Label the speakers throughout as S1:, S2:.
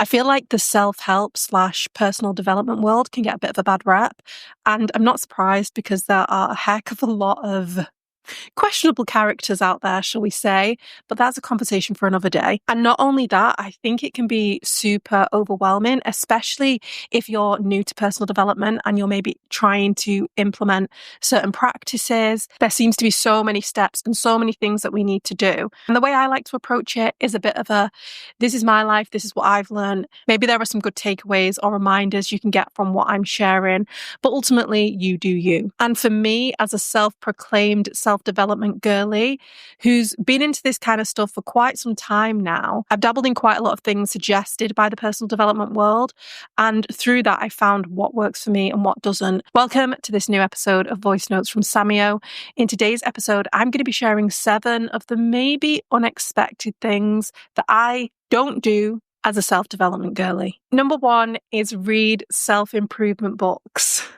S1: I feel like the self-help / personal development world can get a bit of a bad rep. And I'm not surprised because there are a heck of a lot of questionable characters out there, shall we say, but that's a conversation for another day. And not only that, I think it can be super overwhelming, especially if you're new to personal development and you're maybe trying to implement certain practices. There seems to be so many steps and so many things that we need to do. And the way I like to approach it is a bit of a, this is my life, this is what I've learned. Maybe there are some good takeaways or reminders you can get from what I'm sharing, but ultimately you do you. And for me, as a self-proclaimed self-development girlie who's been into this kind of stuff for quite some time now, I've dabbled in quite a lot of things suggested by the personal development world. And through that, I found what works for me and what doesn't. Welcome to this new episode of Voice Notes from Samio. In today's episode, I'm going to be sharing 7 of the maybe unexpected things that I don't do as a self-development girlie. Number 1 is read self-improvement books.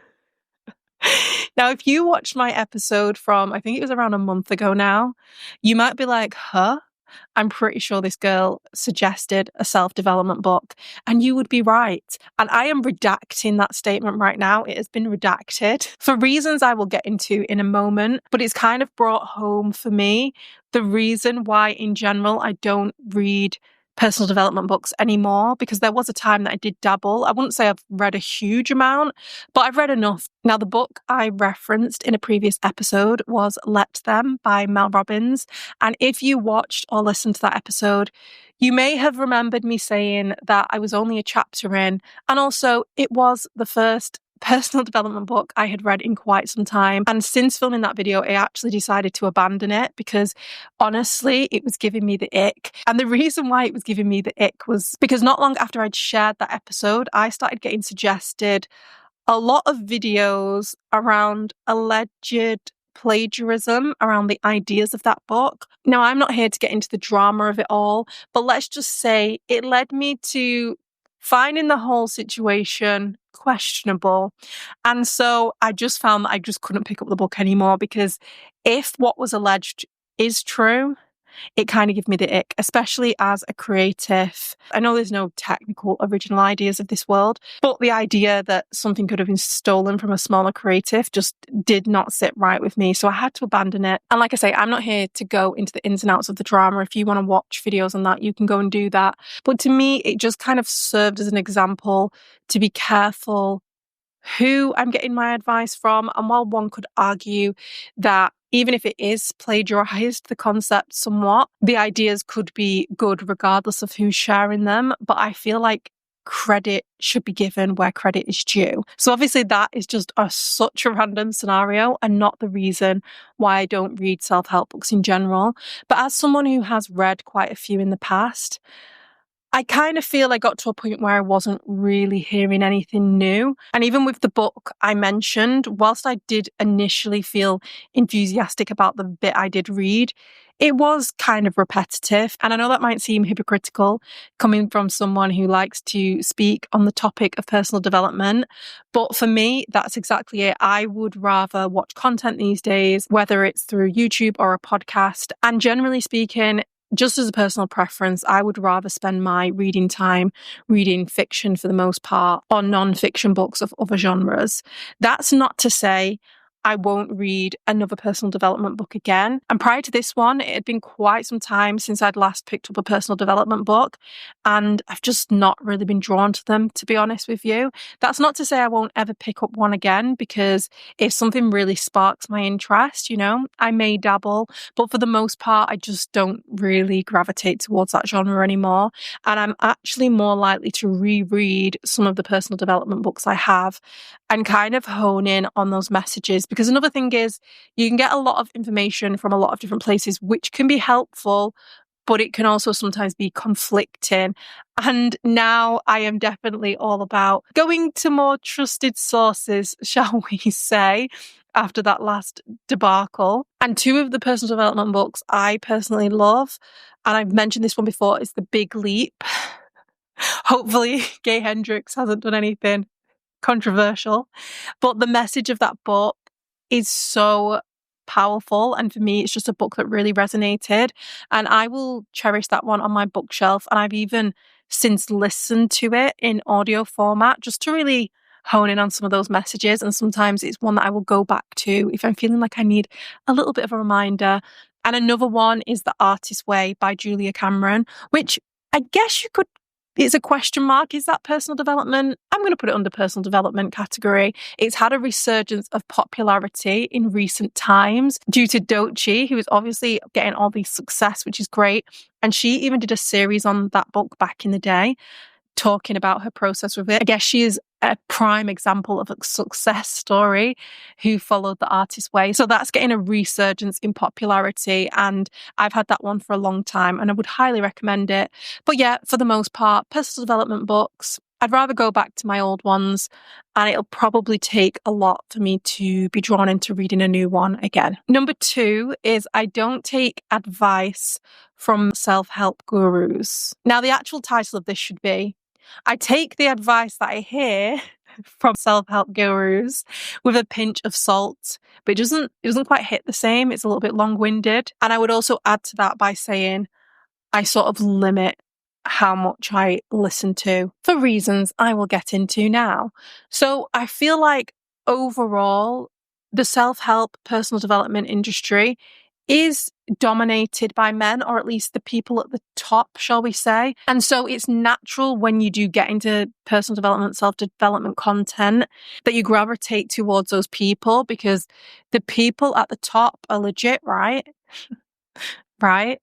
S1: Now, if you watched my episode from, I think it was around a month ago now, you might be like, huh? I'm pretty sure this girl suggested a self-development book, and you would be right. And I am redacting that statement right now. It has been redacted for reasons I will get into in a moment, but it's kind of brought home for me the reason why in general I don't read personal development books anymore, because there was a time that I did dabble. I wouldn't say I've read a huge amount, but I've read enough. Now, the book I referenced in a previous episode was Let Them by Mel Robbins. And if you watched or listened to that episode, you may have remembered me saying that I was only a chapter in. And also, it was the first personal development book I had read in quite some time. And since filming that video, I actually decided to abandon it because honestly, it was giving me the ick. And the reason why it was giving me the ick was because not long after I'd shared that episode, I started getting suggested a lot of videos around alleged plagiarism around the ideas of that book. Now, I'm not here to get into the drama of it all, but let's just say it led me to finding the whole situation questionable. And so I just found that I just couldn't pick up the book anymore, because if what was alleged is true, it kind of gave me the ick, especially as a creative. I know there's no technical original ideas of this world, but the idea that something could have been stolen from a smaller creative just did not sit right with me. So I had to abandon it. And like I say, I'm not here to go into the ins and outs of the drama. If you want to watch videos on that, you can go and do that. But to me, it just kind of served as an example to be careful who I'm getting my advice from. And while one could argue that even if it is plagiarized, the concept somewhat, the ideas could be good regardless of who's sharing them. But I feel like credit should be given where credit is due. So obviously that is just such a random scenario and not the reason why I don't read self-help books in general. But as someone who has read quite a few in the past, I kind of feel I got to a point where I wasn't really hearing anything new. And even with the book I mentioned, whilst I did initially feel enthusiastic about the bit I did read, it was kind of repetitive. And I know that might seem hypocritical coming from someone who likes to speak on the topic of personal development. But for me, that's exactly it. I would rather watch content these days, whether it's through YouTube or a podcast. And generally speaking, just as a personal preference, I would rather spend my reading time reading fiction for the most part, or non-fiction books of other genres. That's not to say I won't read another personal development book again. And prior to this one, it had been quite some time since I'd last picked up a personal development book, and I've just not really been drawn to them, to be honest with you. That's not to say I won't ever pick up one again, because if something really sparks my interest, I may dabble, but for the most part, I just don't really gravitate towards that genre anymore. And I'm actually more likely to reread some of the personal development books I have and kind of hone in on those messages. Because another thing is, you can get a lot of information from a lot of different places, which can be helpful, but it can also sometimes be conflicting. And now I am definitely all about going to more trusted sources, shall we say, after that last debacle. And 2 of the personal development books I personally love, and I've mentioned this one before, is The Big Leap. Hopefully Gay Hendricks hasn't done anything controversial, but the message of that book is so powerful, and for me it's just a book that really resonated, and I will cherish that one on my bookshelf. And I've even since listened to it in audio format just to really hone in on some of those messages. And sometimes it's one that I will go back to if I'm feeling like I need a little bit of a reminder. And another one is The Artist's Way by Julia Cameron, which I guess you could, it's a question mark. Is that personal development? I'm going to put it under personal development category. It's had a resurgence of popularity in recent times due to Doechii, who is obviously getting all this success, which is great. And she even did a series on that book back in the day, talking about her process with it. I guess she is a prime example of a success story who followed the artist's way. So that's getting a resurgence in popularity. And I've had that one for a long time and I would highly recommend it. But yeah, for the most part, personal development books, I'd rather go back to my old ones, and it'll probably take a lot for me to be drawn into reading a new one again. Number 2 is I don't take advice from self-help gurus. Now, the actual title of this should be, I take the advice that I hear from self-help gurus with a pinch of salt, but it doesn't quite hit the same. It's a little bit long-winded. And I would also add to that by saying I sort of limit how much I listen to for reasons I will get into now. So I feel like overall, the self-help personal development industry is dominated by men, or at least the people at the top, shall we say. And so it's natural when you do get into personal development, self-development content that you gravitate towards those people because the people at the top are legit, right? Right?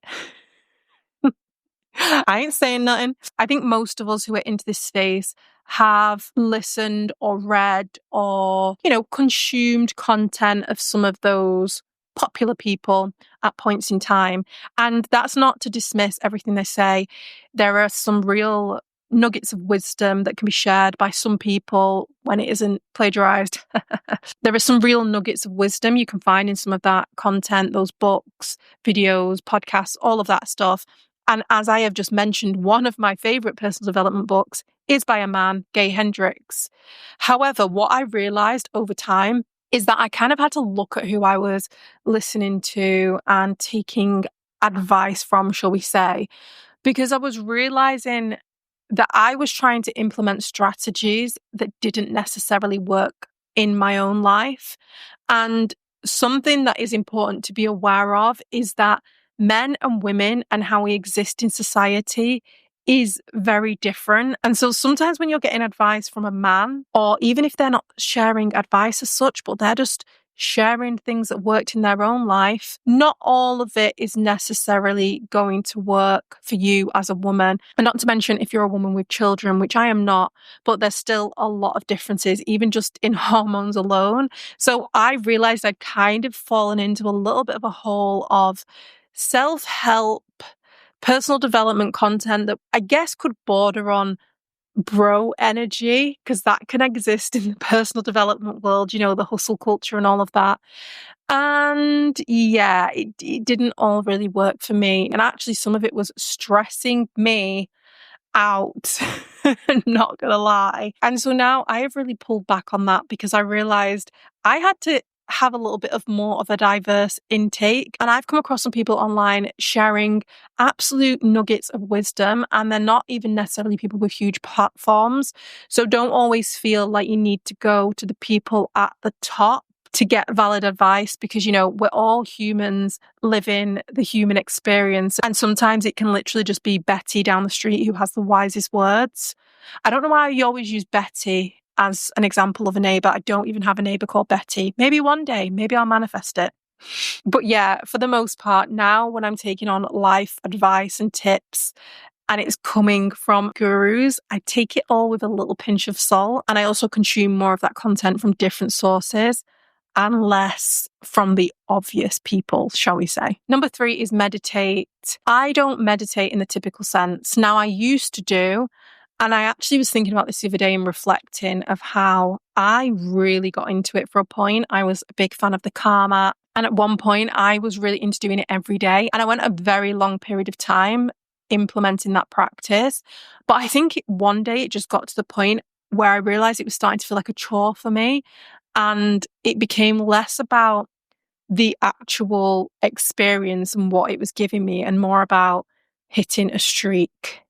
S1: I ain't saying nothing. I think most of us who are into this space have listened or read or, consumed content of some of those popular people at points in time. And that's not to dismiss everything they say. There are some real nuggets of wisdom that can be shared by some people when it isn't plagiarized. There are some real nuggets of wisdom you can find in some of that content, those books, videos, podcasts, all of that stuff. And as I have just mentioned, one of my favorite personal development books is by a man, Gay Hendricks. However, what I realized over time is that I kind of had to look at who I was listening to and taking advice from, shall we say, because I was realizing that I was trying to implement strategies that didn't necessarily work in my own life. And something that is important to be aware of is that men and women and how we exist in society is very different. And so sometimes when you're getting advice from a man, or even if they're not sharing advice as such, but they're just sharing things that worked in their own life, not all of it is necessarily going to work for you as a woman. And not to mention if you're a woman with children, which I am not, but there's still a lot of differences, even just in hormones alone. So I realized I'd kind of fallen into a little bit of a hole of self-help, personal development content that I guess could border on bro energy, because that can exist in the personal development world, the hustle culture and all of that. And yeah, it didn't all really work for me. And actually, some of it was stressing me out, not gonna lie. And so now I have really pulled back on that because I realized I had to have a little bit of more of a diverse intake. And I've come across some people online sharing absolute nuggets of wisdom, and they're not even necessarily people with huge platforms. So don't always feel like you need to go to the people at the top to get valid advice, because, we're all humans living the human experience. And sometimes it can literally just be Betty down the street who has the wisest words. I don't know why you always use Betty as an example of a neighbour. I don't even have a neighbour called Betty. Maybe one day, maybe I'll manifest it. But yeah, for the most part, now when I'm taking on life advice and tips, and it's coming from gurus, I take it all with a little pinch of salt. And I also consume more of that content from different sources and less from the obvious people, shall we say. Number 3 is meditate. I don't meditate in the typical sense. Now, I used to do, and I actually was thinking about this the other day and reflecting of how I really got into it for a point. I was a big fan of the Karma. And at one point, I was really into doing it every day. And I went a very long period of time implementing that practice. But I think one day it just got to the point where I realized it was starting to feel like a chore for me. And it became less about the actual experience and what it was giving me, and more about hitting a streak.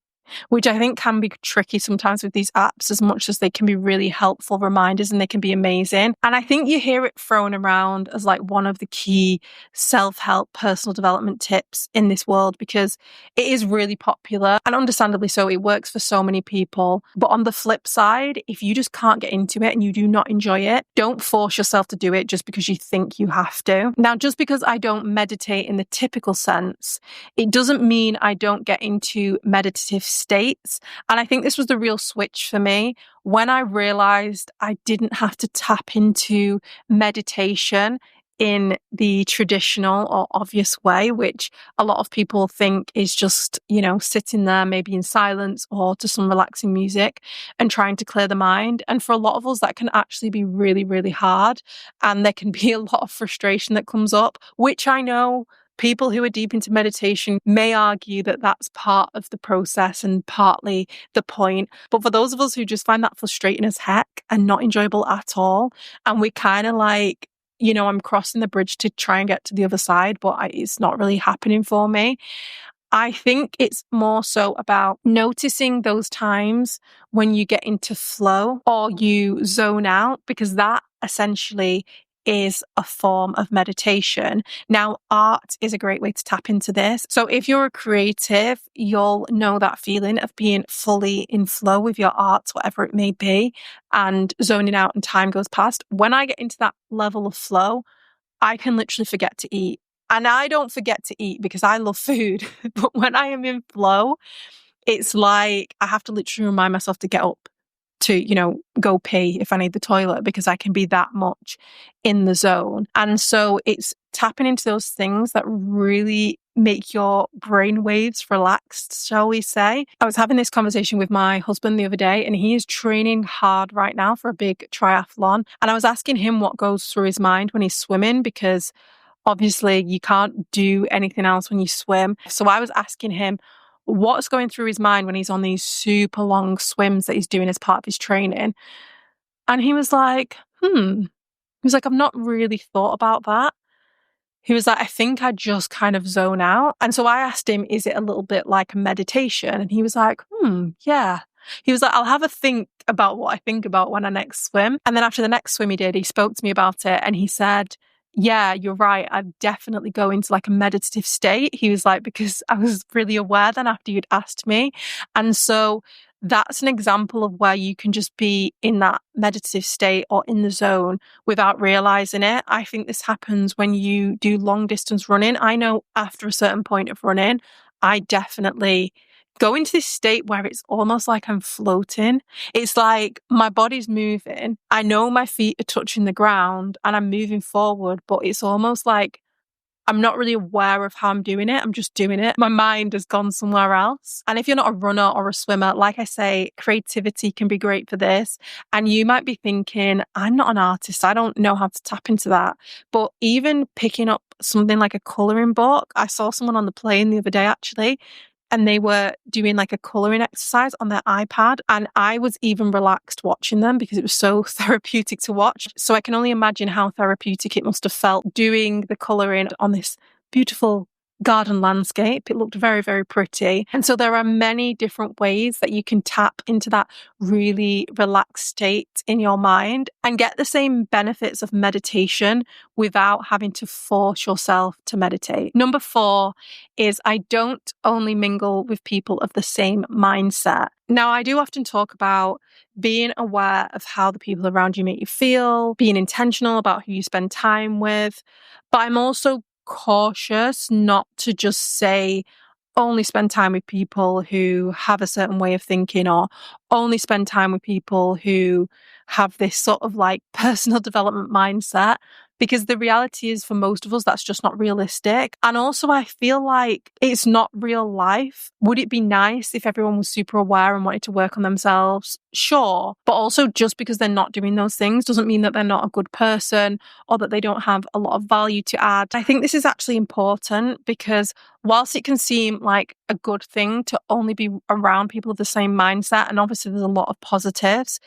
S1: which I think can be tricky sometimes with these apps, as much as they can be really helpful reminders and they can be amazing. And I think you hear it thrown around as like one of the key self-help personal development tips in this world, because it is really popular, and understandably so. It works for so many people. But on the flip side, if you just can't get into it and you do not enjoy it, don't force yourself to do it just because you think you have to. Now, just because I don't meditate in the typical sense, it doesn't mean I don't get into meditative states. And I think this was the real switch for me when I realized I didn't have to tap into meditation in the traditional or obvious way, which a lot of people think is just, sitting there maybe in silence or to some relaxing music and trying to clear the mind. And for a lot of us, that can actually be really, really hard. And there can be a lot of frustration that comes up, which I know people who are deep into meditation may argue that that's part of the process and partly the point. But for those of us who just find that frustrating as heck and not enjoyable at all, and we kind of like, I'm crossing the bridge to try and get to the other side, but it's not really happening for me. I think it's more so about noticing those times when you get into flow or you zone out, because that essentially is a form of meditation. Now, art is a great way to tap into this. So if you're a creative, you'll know that feeling of being fully in flow with your art, whatever it may be, and zoning out and time goes past. When I get into that level of flow, I can literally forget to eat. And I don't forget to eat because I love food. But when I am in flow, it's like I have to literally remind myself to get up to, go pee if I need the toilet, because I can be that much in the zone. And so it's tapping into those things that really make your brain waves relaxed, shall we say. I was having this conversation with my husband the other day, and he is training hard right now for a big triathlon. And I was asking him what goes through his mind when he's swimming, because obviously you can't do anything else when you swim. So I was asking him what's going through his mind when he's on these super long swims that he's doing as part of his training. And he was like, He was like, I've not really thought about that. He was like, I think I just kind of zone out. And so I asked him, is it a little bit like a meditation? And he was like, yeah. He was like, I'll have a think about what I think about when I next swim. And then after the next swim he did, he spoke to me about it and he said, yeah, you're right. I definitely go into like a meditative state. He was like, because I was really aware then after you'd asked me. And so that's an example of where you can just be in that meditative state or in the zone without realizing it. I think this happens when you do long distance running. I know after a certain point of running, I definitely go into this state where it's almost like I'm floating. It's like my body's moving. I know my feet are touching the ground and I'm moving forward, but it's almost like I'm not really aware of how I'm doing it. I'm just doing it. My mind has gone somewhere else. And if you're not a runner or a swimmer, like I say, creativity can be great for this. And you might be thinking, I'm not an artist. I don't know how to tap into that. But even picking up something like a colouring book, I saw someone on the plane the other day actually, and they were doing like a colouring exercise on their iPad. And I was even relaxed watching them because it was so therapeutic to watch. So I can only imagine how therapeutic it must have felt doing the colouring on this beautiful garden landscape. It looked very, very pretty. And so there are many different ways that you can tap into that really relaxed state in your mind and get the same benefits of meditation without having to force yourself to meditate. Number 4 is I don't only mingle with people of the same mindset. Now, I do often talk about being aware of how the people around you make you feel, being intentional about who you spend time with, but I'm also cautious not to just say only spend time with people who have a certain way of thinking or only spend time with people who have this sort of like personal development mindset. Because the reality is for most of us, that's just not realistic. And also I feel like it's not real life. Would it be nice if everyone was super aware and wanted to work on themselves? Sure. But also just because they're not doing those things doesn't mean that they're not a good person or that they don't have a lot of value to add. I think this is actually important because whilst it can seem like a good thing to only be around people of the same mindset, and obviously there's a lot of positives,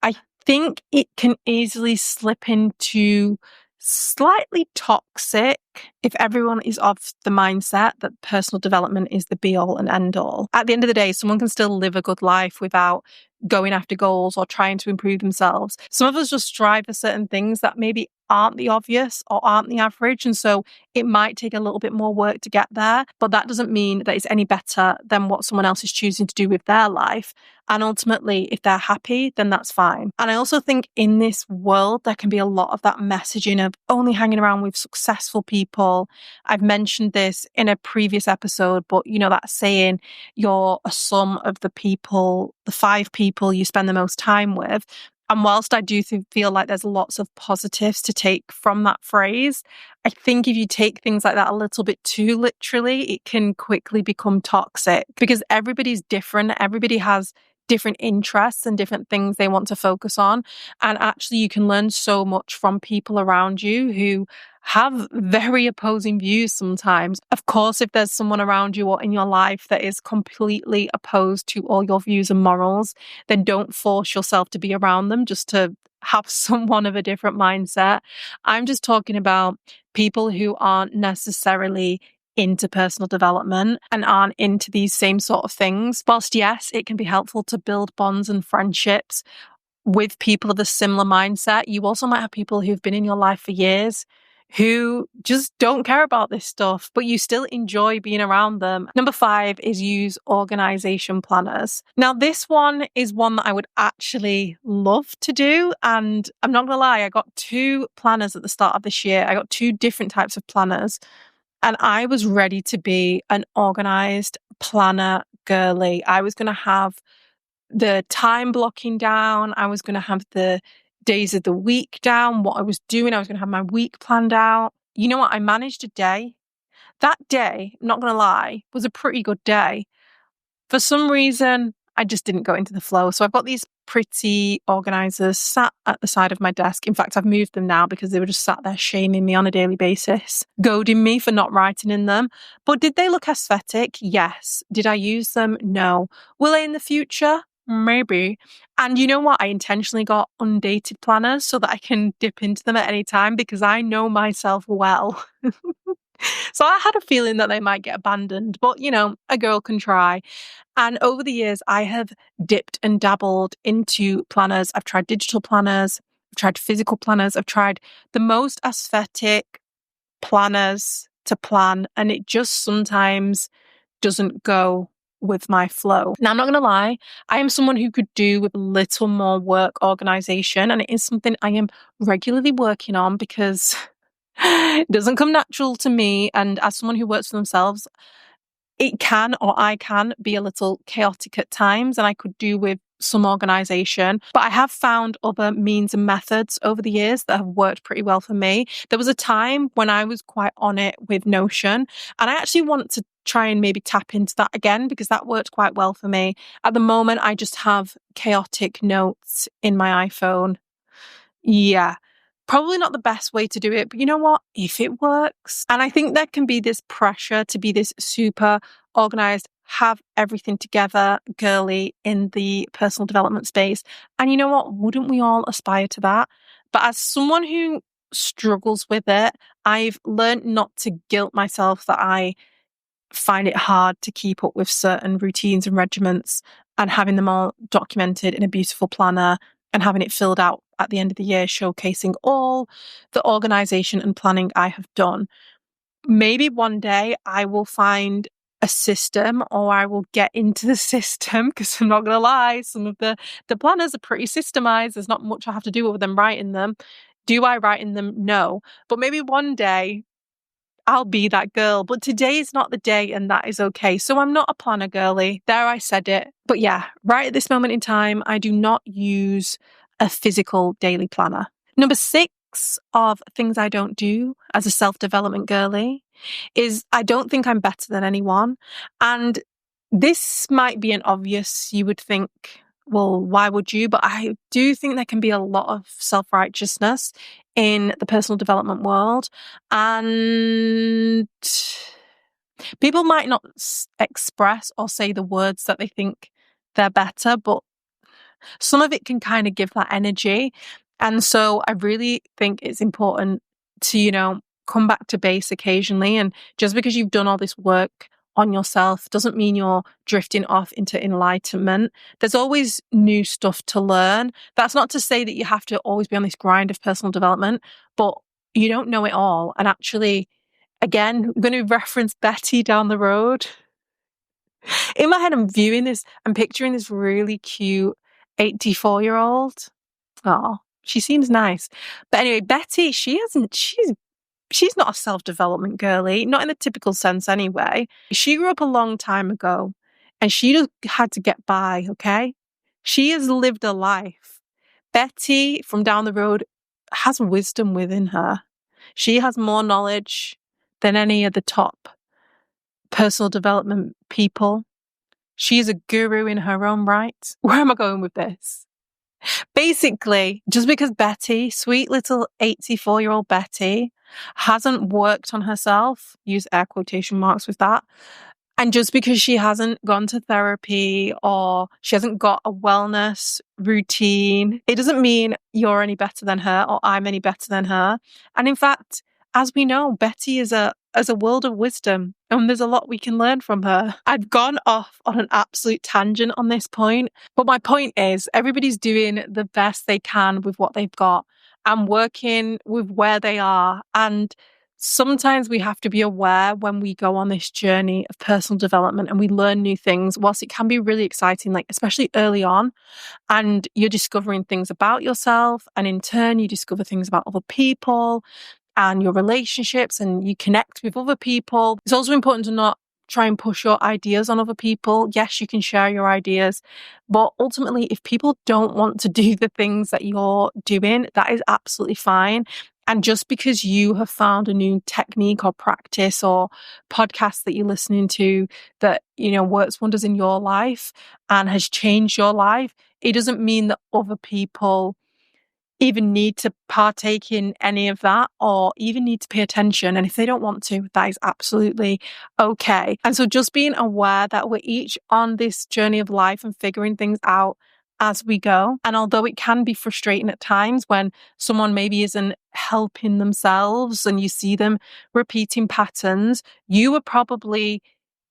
S1: I think it can easily slip into slightly toxic if everyone is of the mindset that personal development is the be all and end all, at the end of the day, someone can still live a good life without going after goals or trying to improve themselves. Some of us just strive for certain things that maybe aren't the obvious or aren't the average. And so it might take a little bit more work to get there, but that doesn't mean that it's any better than what someone else is choosing to do with their life. And ultimately, if they're happy, then that's fine. And I also think in this world, there can be a lot of that messaging of only hanging around with successful people. I've mentioned this in a previous episode, but you know, that saying, you're a sum of the people, the 5 people you spend the most time with. And whilst I do feel like there's lots of positives to take from that phrase, I think if you take things like that a little bit too literally, it can quickly become toxic because everybody's different. Everybody has different interests and different things they want to focus on. And actually, you can learn so much from people around you who have very opposing views sometimes. Of course, if there's someone around you or in your life that is completely opposed to all your views and morals, then don't force yourself to be around them just to have someone of a different mindset. I'm just talking about people who aren't necessarily into personal development and aren't into these same sort of things. Whilst yes, it can be helpful to build bonds and friendships with people of a similar mindset, you also might have people who've been in your life for years who just don't care about this stuff, but you still enjoy being around them. Number 5 is use organization planners. Now, this one is one that I would actually love to do. And I'm not going to lie, I got 2 planners at the start of this year. I got 2 different types of planners. And I was ready to be an organized planner girly. I was going to have the time blocking down. I was going to have the days of the week down, what I was doing. I was going to have my week planned out. You know what? I managed a day. That day, I'm not going to lie, was a pretty good day. For some reason, I just didn't go into the flow. So I've got these pretty organizers sat at the side of my desk. In fact, I've moved them now because they were just sat there shaming me on a daily basis, goading me for not writing in them. But did they look aesthetic? Yes. Did I use them? No. Will they in the future? Maybe. And you know what? I intentionally got undated planners so that I can dip into them at any time because I know myself well. So I had a feeling that they might get abandoned, but you know, a girl can try. And over the years, I have dipped and dabbled into planners. I've tried digital planners, I've tried physical planners, I've tried the most aesthetic planners to plan, and it just sometimes doesn't go with my flow. Now, I'm not going to lie, I am someone who could do with a little more work organization, and it is something I am regularly working on because it doesn't come natural to me. And as someone who works for themselves, it can, or I can, be a little chaotic at times, and I could do with some organization. But I have found other means and methods over the years that have worked pretty well for me. There was a time when I was quite on it with Notion, and I actually want to try and maybe tap into that again because that worked quite well for me. At the moment, I just have chaotic notes in my iPhone. Yeah. Probably not the best way to do it, but you know what? If it works. And I think there can be this pressure to be this super organized, have everything together, girly in the personal development space. And you know what? Wouldn't we all aspire to that? But as someone who struggles with it, I've learned not to guilt myself that I find it hard to keep up with certain routines and regiments and having them all documented in a beautiful planner and having it filled out at the end of the year, showcasing all the organization and planning I have done. Maybe one day I will find a system or I will get into the system because I'm not going to lie, some of the planners are pretty systemized. There's not much I have to do other than write in them. Do I write in them? No. But maybe one day I'll be that girl. But today is not the day, and that is okay. So I'm not a planner girly. There, I said it. But yeah, right at this moment in time, I do not use a physical daily planner. Number 6 of things I don't do as a self-development girly is I don't think I'm better than anyone. And this might be an obvious, you would think, well, why would you? But I do think there can be a lot of self-righteousness in the personal development world. And people might not express or say the words that they think they're better, but some of it can kind of give that energy. And so I really think it's important to, come back to base occasionally. And just because you've done all this work on yourself doesn't mean you're drifting off into enlightenment. There's always new stuff to learn. That's not to say that you have to always be on this grind of personal development, but you don't know it all. And actually, again, I'm going to reference Betty down the road. In my head, I'm viewing this, I'm picturing this really cute 84-year-old. Oh, she seems nice. But anyway, Betty, she's not a self-development girly, not in the typical sense anyway. She grew up a long time ago and she just had to get by, okay? She has lived a life. Betty from down the road has wisdom within her. She has more knowledge than any of the top personal development people. She's a guru in her own right. Where am I going with this? Basically, just because Betty, sweet little 84-year-old Betty, hasn't worked on herself, use air quotation marks with that, and just because she hasn't gone to therapy or she hasn't got a wellness routine, it doesn't mean you're any better than her or I'm any better than her. And in fact, as we know, Betty is a world of wisdom and there's a lot we can learn from her. I've gone off on an absolute tangent on this point, but my point is everybody's doing the best they can with what they've got and working with where they are. And sometimes we have to be aware when we go on this journey of personal development and we learn new things, whilst it can be really exciting, like especially early on, and you're discovering things about yourself, and in turn you discover things about other people and your relationships and you connect with other people. It's also important to not try and push your ideas on other people. Yes, you can share your ideas, but ultimately, if people don't want to do the things that you're doing, that is absolutely fine. And just because you have found a new technique or practice or podcast that you're listening to that, works wonders in your life and has changed your life, it doesn't mean that other people even need to partake in any of that or even need to pay attention. And if they don't want to, that is absolutely okay. And so just being aware that we're each on this journey of life and figuring things out as we go. And although it can be frustrating at times when someone maybe isn't helping themselves and you see them repeating patterns, you were probably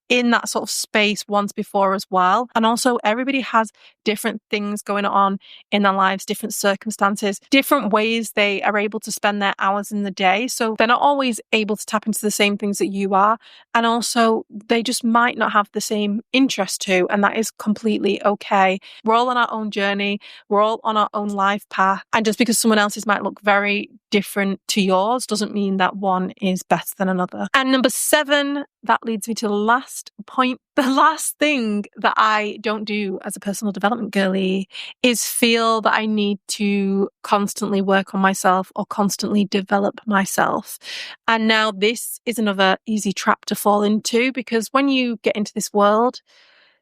S1: in that sort of space once before as well. And also everybody has different things going on in their lives, different circumstances, different ways they are able to spend their hours in the day. So they're not always able to tap into the same things that you are. And also they just might not have the same interest too. And that is completely okay. We're all on our own journey. We're all on our own life path. And just because someone else's might look very different to yours doesn't mean that one is better than another. And number 7, that leads me to the last point. The last thing that I don't do as a personal development girly is feel that I need to constantly work on myself or constantly develop myself. And now this is another easy trap to fall into, because when you get into this world,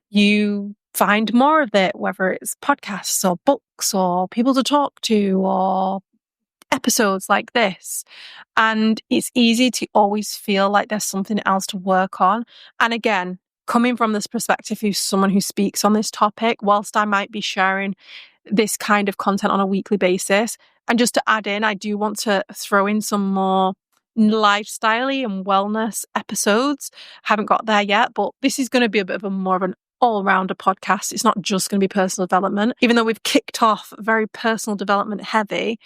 S1: you find more of it, whether it's podcasts or books or people to talk to or episodes like this. And it's easy to always feel like there's something else to work on. And again, coming from this perspective who's someone who speaks on this topic, whilst I might be sharing this kind of content on a weekly basis, and just to add in, I do want to throw in some more lifestyle-y and wellness episodes. Haven't got there yet, but this is going to be a bit of a more of an all-rounder podcast. It's not just going to be personal development, even though we've kicked off very personal development heavy.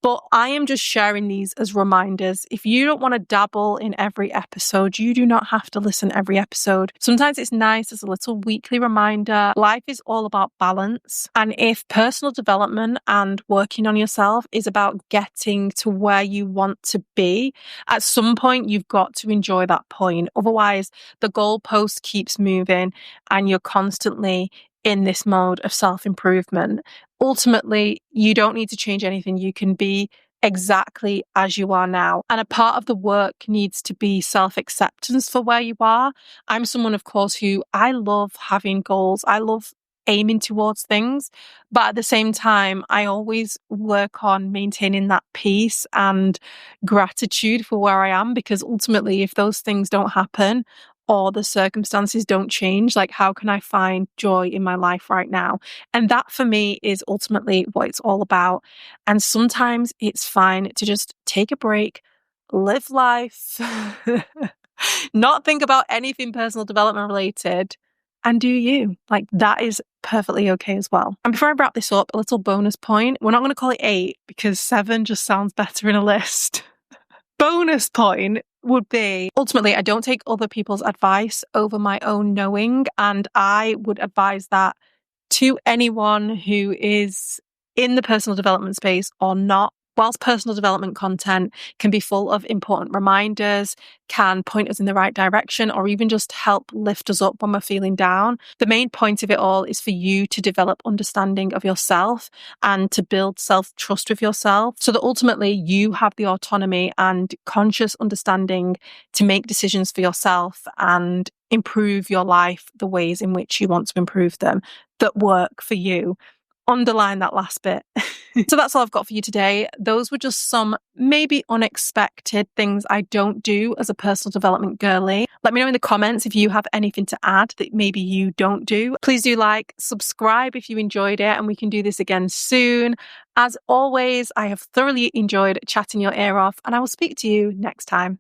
S1: But I am just sharing these as reminders. If you don't want to dabble in every episode, you do not have to listen every episode. Sometimes it's nice as a little weekly reminder. Life is all about balance. And if personal development and working on yourself is about getting to where you want to be, at some point you've got to enjoy that point. Otherwise, the goalpost keeps moving and you're constantly in this mode of self-improvement. Ultimately, you don't need to change anything. You can be exactly as you are now. And a part of the work needs to be self-acceptance for where you are. I'm someone, of course, who I love having goals. I love aiming towards things. But at the same time, I always work on maintaining that peace and gratitude for where I am, because ultimately, if those things don't happen, or the circumstances don't change, like how can I find joy in my life right now? And that for me is ultimately what it's all about. And sometimes it's fine to just take a break, live life, not think about anything personal development related, and do you. Like, that is perfectly okay as well. And before I wrap this up, a little bonus point. We're not going to call it 8 because 7 just sounds better in a list. Bonus point would be, ultimately, I don't take other people's advice over my own knowing, and I would advise that to anyone who is in the personal development space or not. Whilst personal development content can be full of important reminders, can point us in the right direction, or even just help lift us up when we're feeling down, the main point of it all is for you to develop understanding of yourself and to build self-trust with yourself so that ultimately you have the autonomy and conscious understanding to make decisions for yourself and improve your life the ways in which you want to improve them that work for you. Underline that last bit. So that's all I've got for you today. Those were just some maybe unexpected things I don't do as a personal development girly. Let me know in the comments if you have anything to add that maybe you don't do. Please do like, subscribe if you enjoyed it, and we can do this again soon. As always, I have thoroughly enjoyed chatting your ear off, and I will speak to you next time.